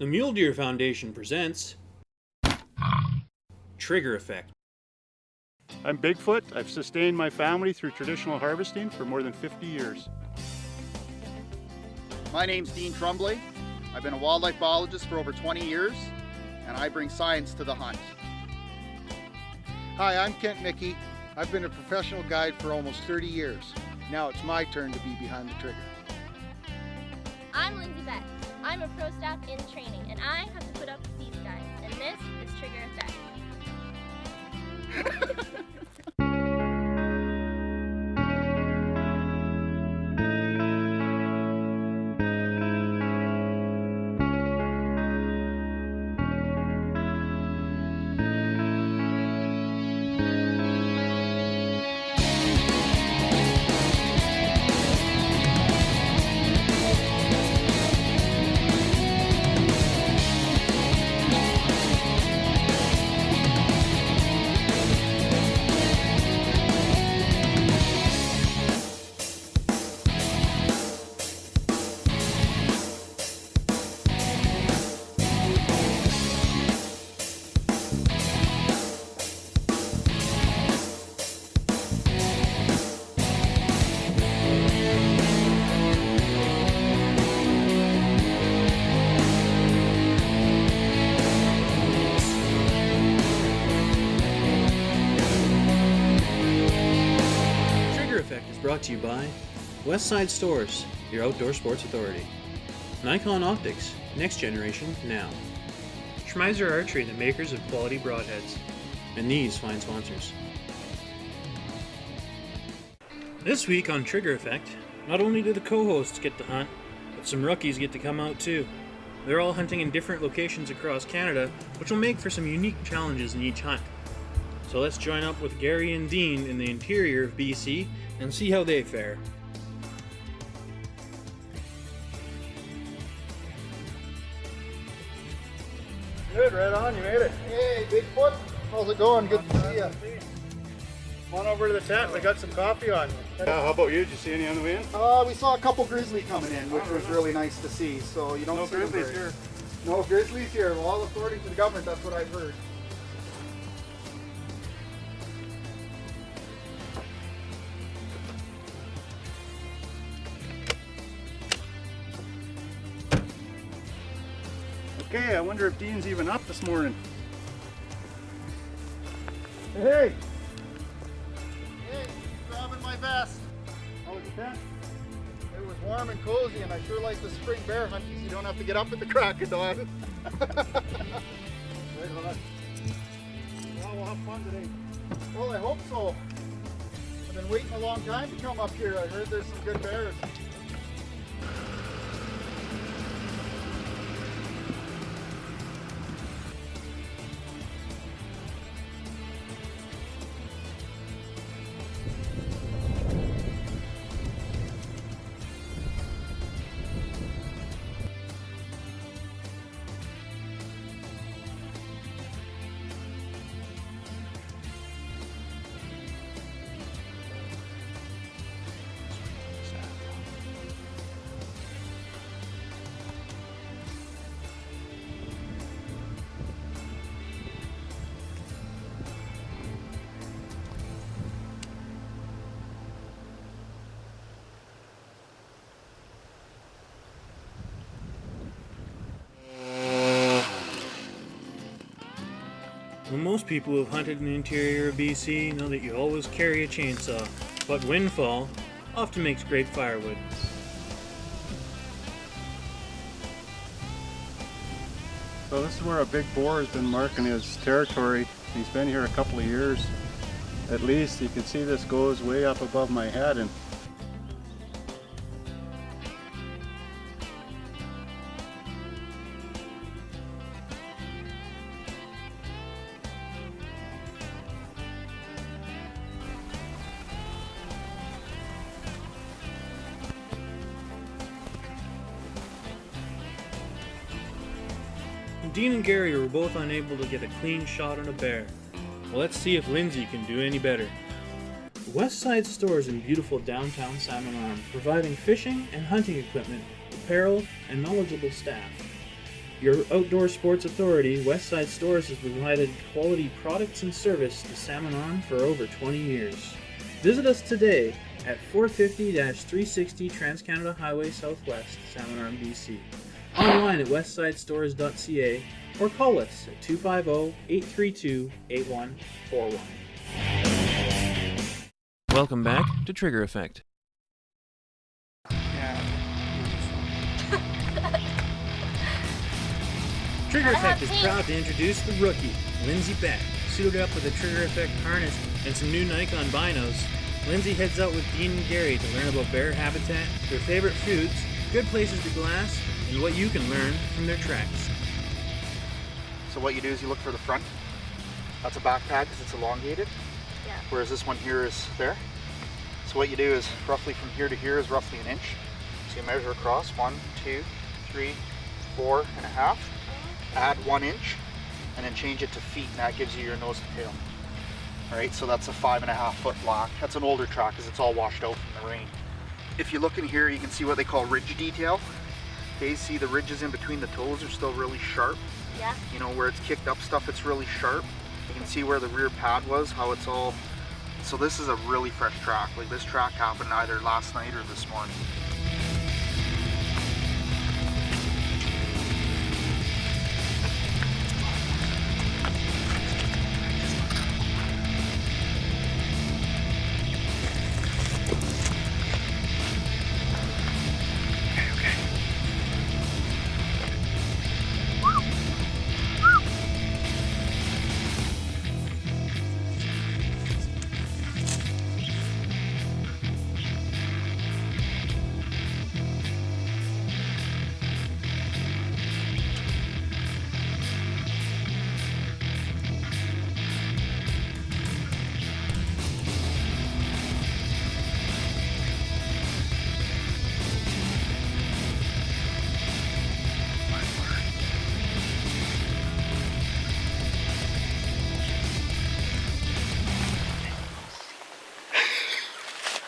The Mule Deer Foundation presents Trigger Effect. I'm Bigfoot. I've sustained my family through traditional harvesting for more than 50 years. My name's Dean Tremblay. I've been a wildlife biologist for over 20 years, and I bring science to the hunt. Hi, I'm Kent Mickey. I've been a professional guide for almost 30 years. Now it's my turn to be behind the trigger. I'm Lindsay Beck. I'm a pro staff in training, and I have to put up with these guys, and this is Trigger Effect. Brought to you by Westside Stores, your outdoor sports authority. Nikon Optics, next generation now. Schmeiser Archery, the makers of quality broadheads. And these fine sponsors. This week on Trigger Effect, not only do the co-hosts get to hunt, but some rookies get to come out too. They're all hunting in different locations across Canada, which will make for some unique challenges in each hunt. So let's join up with Gary and Dean in the interior of BC and see how they fare. Good, right on, you made it. Hey, Bigfoot. How's it going? Good to see you. Come on over to the tent, we got some coffee on you. How about you? Did you see any on the way in? We saw a couple grizzly coming in, which was really nice to see. So you don't No see them grizzlies very- here. No grizzlies here. Well, according to the government, that's what I've heard. Okay, I wonder if Dean's even up this morning. Hey! Hey, grabbing my vest. How was the tent? It was warm and cozy, and I sure like the spring bear hunt because you don't have to get up at the crack of dawn. Right on. Well, we'll have fun today. Well, I hope so. I've been waiting a long time to come up here. I heard there's some good bears. Well, most people who have hunted in the interior of BC know that you always carry a chainsaw, but windfall often makes great firewood. So this is where a big boar has been marking his territory. He's been here a couple of years. At least you can see this goes way up above my head, and Dean and Gary were both unable to get a clean shot on a bear. Well, let's see if Lindsay can do any better. Westside Stores in beautiful downtown Salmon Arm, providing fishing and hunting equipment, apparel, and knowledgeable staff. Your outdoor sports authority, Westside Stores, has provided quality products and service to Salmon for over 20 years. Visit us today at 450-360 Trans-Canada Highway Southwest, Salmon, BC. Online at westsidestores.ca or call us at 250-832-8141. Welcome back to Trigger Effect. Trigger Effect is proud to introduce the rookie, Lindsay Beck. Suited up with a Trigger Effect harness and some new Nikon binos, Lindsay heads out with Dean and Gary to learn about bear habitat, their favorite foods, good places to glass, and what you can learn from their tracks. So what you do is you look for the front. That's a backpack because it's elongated. Yeah. Whereas this one here is there. So what you do is roughly from here to here is roughly an inch. So you measure across 1, 2, 3, 4.5. Add 1 inch and then change it to feet, and that gives you your nose to tail. All right, so that's a 5.5 foot block. That's an older track because it's all washed out from the rain. If you look in here, you can see what they call ridge detail. Okay, see the ridges in between the toes are still really sharp. Yeah. You know, where it's kicked up stuff, it's really sharp. You can see where the rear pad was, how it's all. So this is a really fresh track. Like this track happened either last night or this morning.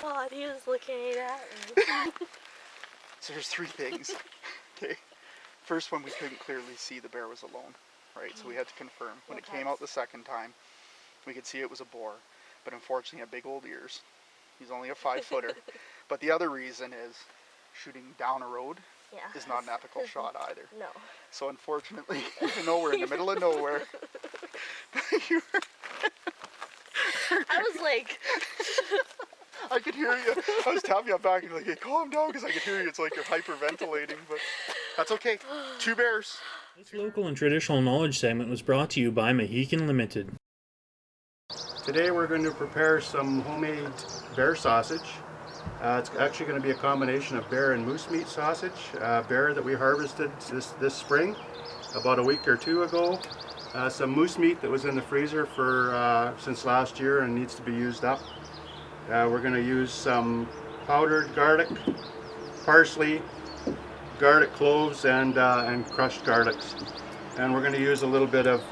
God, he was looking at me. So there's 3 things. Okay. First one, we couldn't clearly see the bear was alone, right? So we had to confirm. When it came out the second time, we could see it was a boar, but unfortunately had big old ears. He's only a 5-footer. But the other reason is shooting down a road is not an ethical shot either. No. So unfortunately, even though we're in the middle of nowhere, I was like... I could hear you. I was tapping you back and like, hey, calm down, because I could hear you. It's like you're hyperventilating, but that's okay. 2 bears. This local and traditional knowledge segment was brought to you by Mohican Limited. Today we're going to prepare some homemade bear sausage. It's actually going to be a combination of bear and moose meat sausage. Bear that we harvested this spring, about a week or 2 ago. Some moose meat that was in the freezer for since last year and needs to be used up. We're going to use some powdered garlic, parsley, garlic cloves, and crushed garlics. And we're going to use a little bit of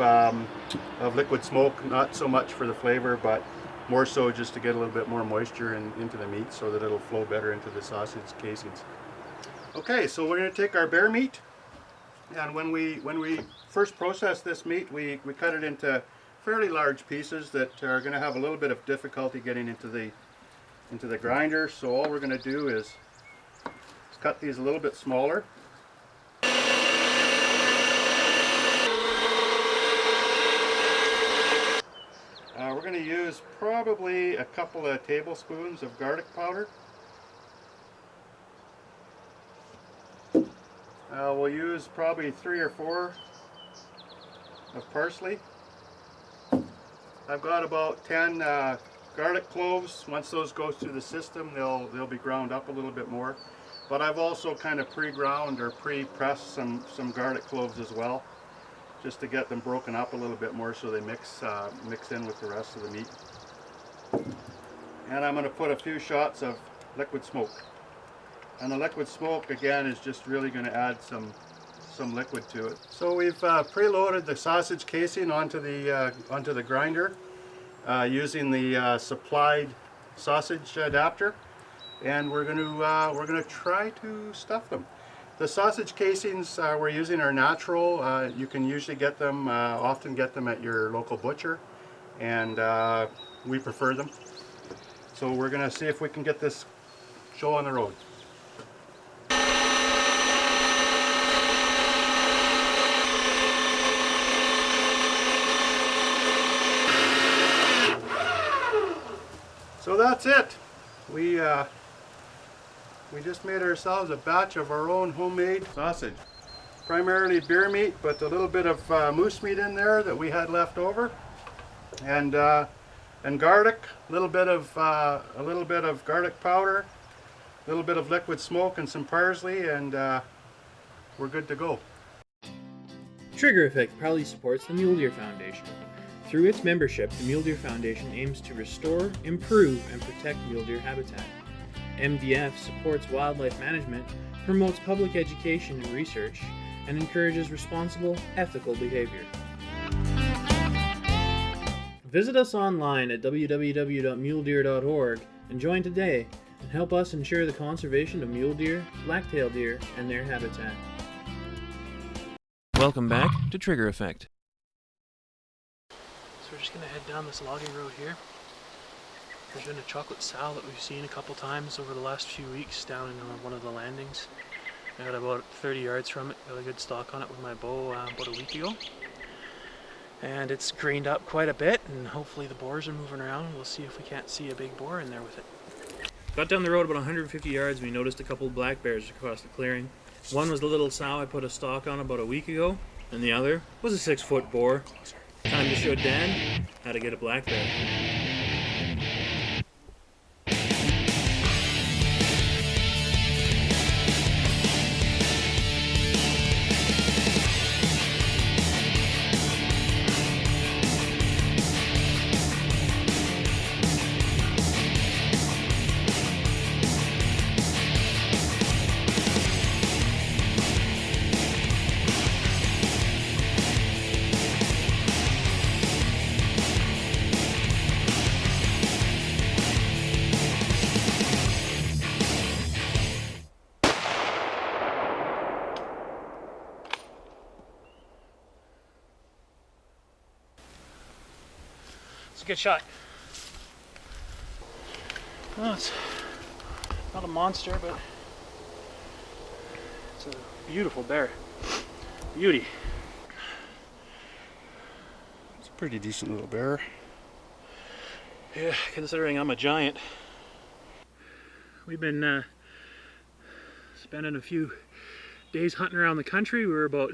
liquid smoke, not so much for the flavor, but more so just to get a little bit more moisture into the meat so that it'll flow better into the sausage casings. Okay, so we're going to take our bear meat, and when we first process this meat, we cut it into fairly large pieces that are going to have a little bit of difficulty getting into the grinder. So all we're going to do is cut these a little bit smaller. We're going to use probably a couple of tablespoons of garlic powder. We'll use probably 3 or 4 of parsley. I've got about 10 garlic cloves. Once those go through the system, they'll be ground up a little bit more. But I've also kind of pre-ground or pre-pressed some garlic cloves as well, just to get them broken up a little bit more so they mix in with the rest of the meat. And I'm going to put a few shots of liquid smoke. And the liquid smoke again is just really going to add some liquid to it. So we've preloaded the sausage casing onto the grinder using the supplied sausage adapter, and we're going to try to stuff them. The sausage casings we're using are natural. You can usually get them, often get them at your local butcher, and we prefer them. So we're going to see if we can get this show on the road. So that's it. We just made ourselves a batch of our own homemade sausage. Primarily bear meat, but a little bit of moose meat in there that we had left over, and garlic, a little bit of garlic powder, a little bit of liquid smoke, and some parsley, and we're good to go. Trigger Effect proudly supports the Mule Deer Foundation. Through its membership, the Mule Deer Foundation aims to restore, improve, and protect mule deer habitat. MDF supports wildlife management, promotes public education and research, and encourages responsible, ethical behavior. Visit us online at www.muledeer.org and join today and help us ensure the conservation of mule deer, black-tailed deer, and their habitat. Welcome back to Trigger Effect. So we're just going to head down this logging road here. There's been a chocolate sow that we've seen a couple times over the last few weeks down in one of the landings. I got about 30 yards from it, got a good stalk on it with my bow about a week ago. And it's greened up quite a bit, and hopefully the boars are moving around. We'll see if we can't see a big boar in there with it. Got down the road about 150 yards and we noticed a couple of black bears across the clearing. One was the little sow I put a stalk on about a week ago, and the other was a 6-foot boar. Time to show Dan how to get a black bear. It's a good shot. Well, it's not a monster, but it's a beautiful bear. Beauty. It's a pretty decent little bear. Yeah, considering I'm a giant. We've been spending a few days hunting around the country. We were about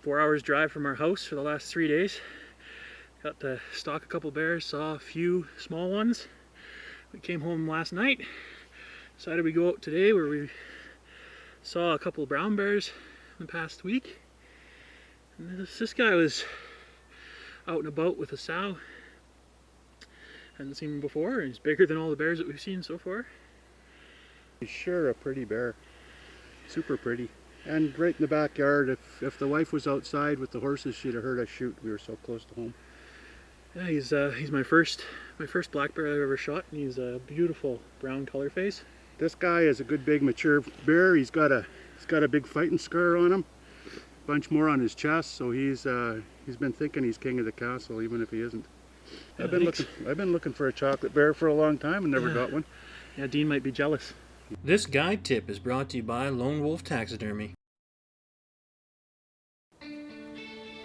4 hours drive from our house for the last 3 days. Got to stalk a couple bears, saw a few small ones. We came home last night. Decided we'd go out today where we saw a couple of brown bears in the past week. And this guy was out and about with a sow. Hadn't seen him before. He's bigger than all the bears that we've seen so far. He's sure a pretty bear. Super pretty. And right in the backyard, if the wife was outside with the horses, she'd have heard us shoot. We were so close to home. Yeah, he's my first black bear I've ever shot, and he's a beautiful brown color face. This guy is a good big mature bear. He's got a big fighting scar on him, a bunch more on his chest. So he's been thinking he's king of the castle, even if he isn't. I've been looking for a chocolate bear for a long time and never got one. Yeah, Dean might be jealous. This guide tip is brought to you by Lone Wolf Taxidermy.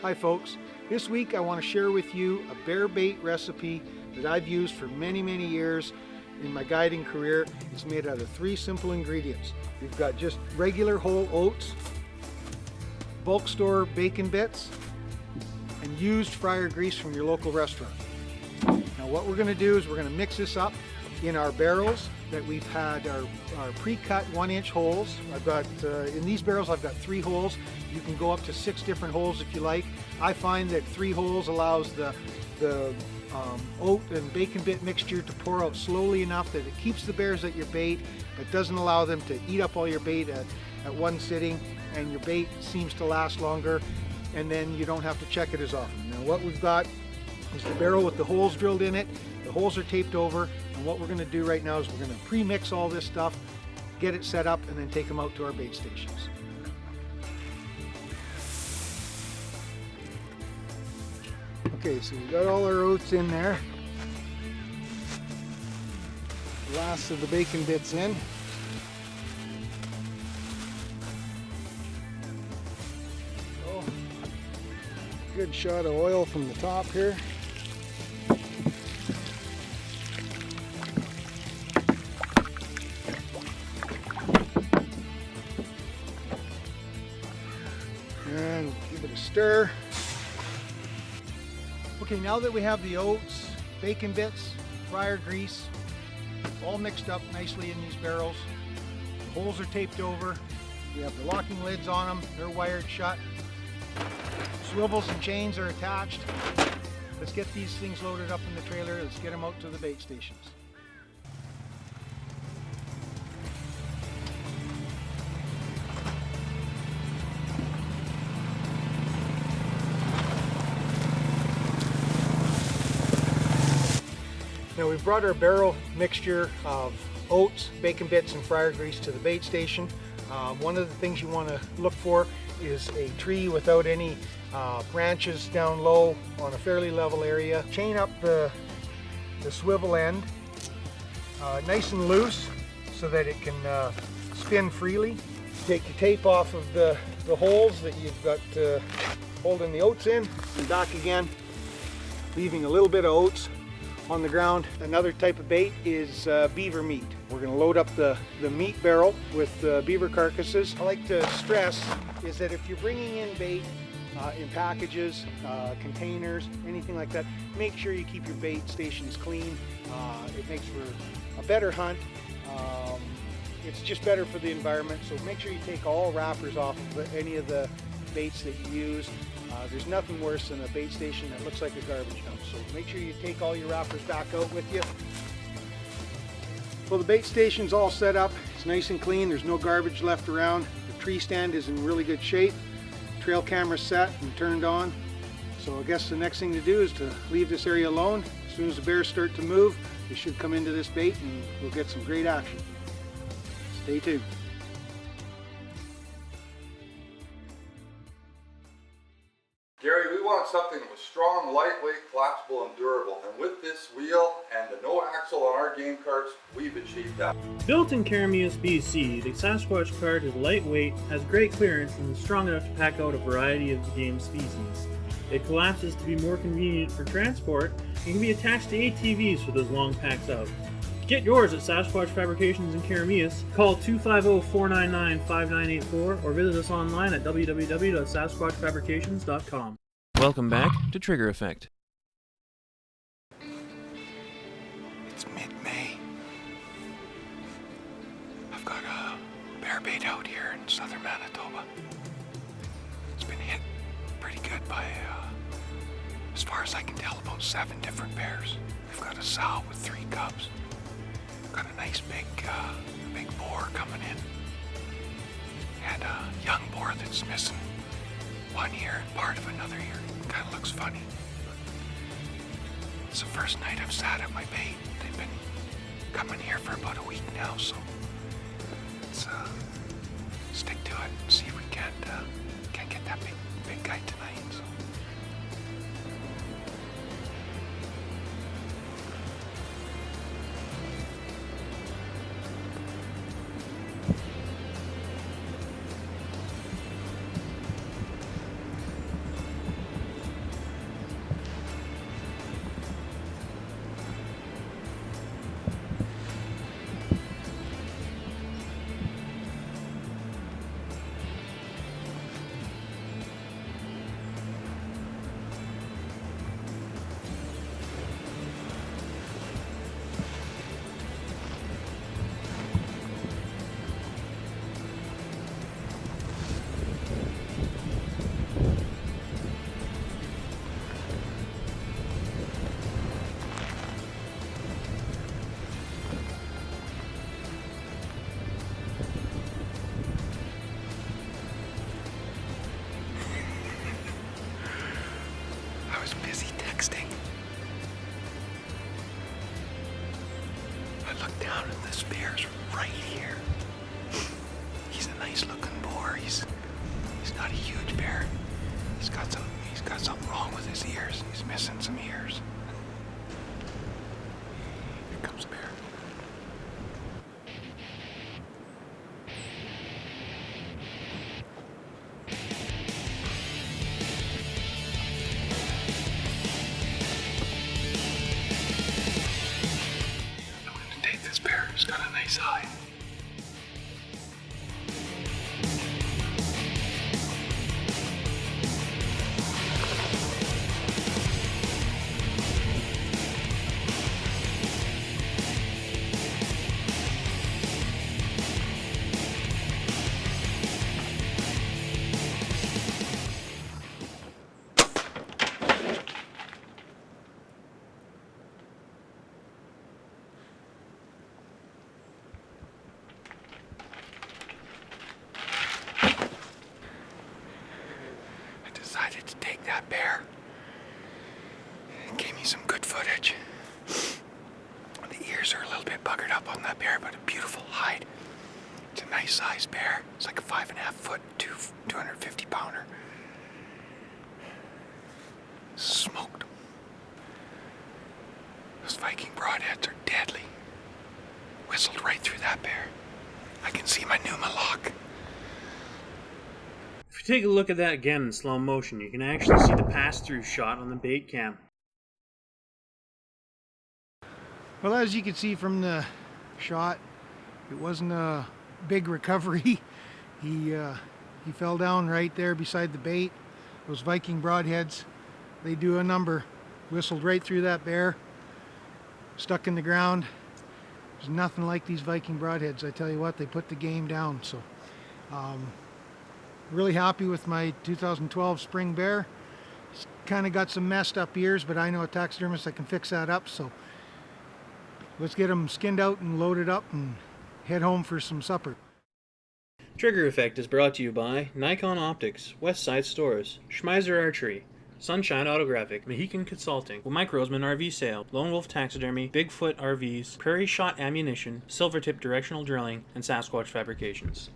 Hi folks, this week I want to share with you a bear bait recipe that I've used for many years in my guiding career. It's made out of 3 simple ingredients. We've got just regular whole oats, bulk store bacon bits, and used fryer grease from your local restaurant. Now what we're going to do is we're going to mix this up in our barrels that we've had our pre-cut 1-inch holes. I've got in these barrels I've got 3 holes. You can go up to 6 different holes if you like. I find that 3 holes allows the oat and bacon bit mixture to pour out slowly enough that it keeps the bears at your bait, but doesn't allow them to eat up all your bait at one sitting, and your bait seems to last longer, and then you don't have to check it as often. Now what we've got is the barrel with the holes drilled in it. The holes are taped over, and what we're going to do right now is we're going to pre-mix all this stuff get it set up, and then take them out to our bait stations. Okay, so we got all our oats in there. Last of the bacon bits in. Oh, good shot of oil from the top here. And give it a stir. Okay, now that we have the oats, bacon bits, fryer grease, all mixed up nicely in these barrels, the holes are taped over, we have the locking lids on them, they're wired shut, swivels and chains are attached. Let's get these things loaded up in the trailer, let's get them out to the bait stations. Now we've brought our barrel mixture of oats, bacon bits, and fryer grease to the bait station. One of the things you want to look for is a tree without any branches down low on a fairly level area. Chain up the swivel end nice and loose so that it can spin freely. Take the tape off of the holes that you've got holding the oats in and back again, leaving a little bit of oats on the ground. Another type of bait is beaver meat. We're going to load up the meat barrel with beaver carcasses. I like to stress is that if you're bringing in bait in packages, containers, anything like that, make sure you keep your bait stations clean. It makes for a better hunt. It's just better for the environment, so make sure you take all wrappers off of any of the baits that you use. There's nothing worse than a bait station that looks like a garbage dump, so make sure you take all your wrappers back out with you. Well, the bait station's all set up. It's nice and clean. There's no garbage left around. The tree stand is in really good shape. Trail camera set and turned on. So I guess the next thing to do is to leave this area alone. As soon as the bears start to move, they should come into this bait and we'll get some great action. Stay tuned. Gary, we want something that was strong, lightweight, collapsible, and durable. And with this wheel and the no axle on our game carts, we've achieved that. Built in Caramias, BC, the Sasquatch cart is lightweight, has great clearance, and is strong enough to pack out a variety of game species. It collapses to be more convenient for transport and can be attached to ATVs for those long packs out. Get yours at Sasquatch Fabrications in Caramias. Call 250-499-5984 or visit us online at www.sasquatchfabrications.com. Welcome back to Trigger Effect. It's mid-May. I've got a bear bait out here in southern Manitoba. It's been hit pretty good by, as far as I can tell, about 7 different bears. We've got a sow with 3 cubs. Got a nice big boar coming in, and a young boar that's missing one ear and part of another ear. Kind of looks funny. It's the first night I've sat at my bait. They've been coming here for about a week now, so let's stick to it and see if we can't get that big guy tonight. So. I was busy texting. I looked down and this bear's right here. He's got something wrong with his ears. He's missing some ears. Here comes Bear. I'm going to take this bear. He's got a nice eye. Decided to take that bear. It gave me some good footage. The ears are a little bit buggered up on that bear, but a beautiful hide. It's a nice sized bear. It's like a 5.5 foot, 250 pounder. Smoked him. Those Viking broadheads are deadly. Whistled right through that bear. I can see my Numa lock. If you take a look at that again in slow motion, you can actually see the pass-through shot on the bait cam. Well, as you can see from the shot, it wasn't a big recovery. He fell down right there beside the bait. Those Viking broadheads, they do a number. Whistled right through that bear, stuck in the ground. There's nothing like these Viking broadheads. I tell you what, they put the game down. So really happy with my 2012 spring bear. It's kind of got some messed up ears, but I know a taxidermist that can fix that up. So let's get them skinned out and loaded up and head home for some supper. Trigger Effect is brought to you by Nikon Optics, West Side Stores, Schmeiser Archery, Sunshine Autographic, Mohican Consulting, Mike Roseman RV Sale, Lone Wolf Taxidermy, Bigfoot RVs, Prairie Shot Ammunition, Silvertip Directional Drilling, and Sasquatch Fabrications.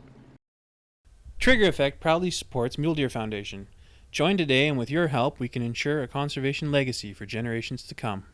Trigger Effect proudly supports Mule Deer Foundation. Join today, and with your help, we can ensure a conservation legacy for generations to come.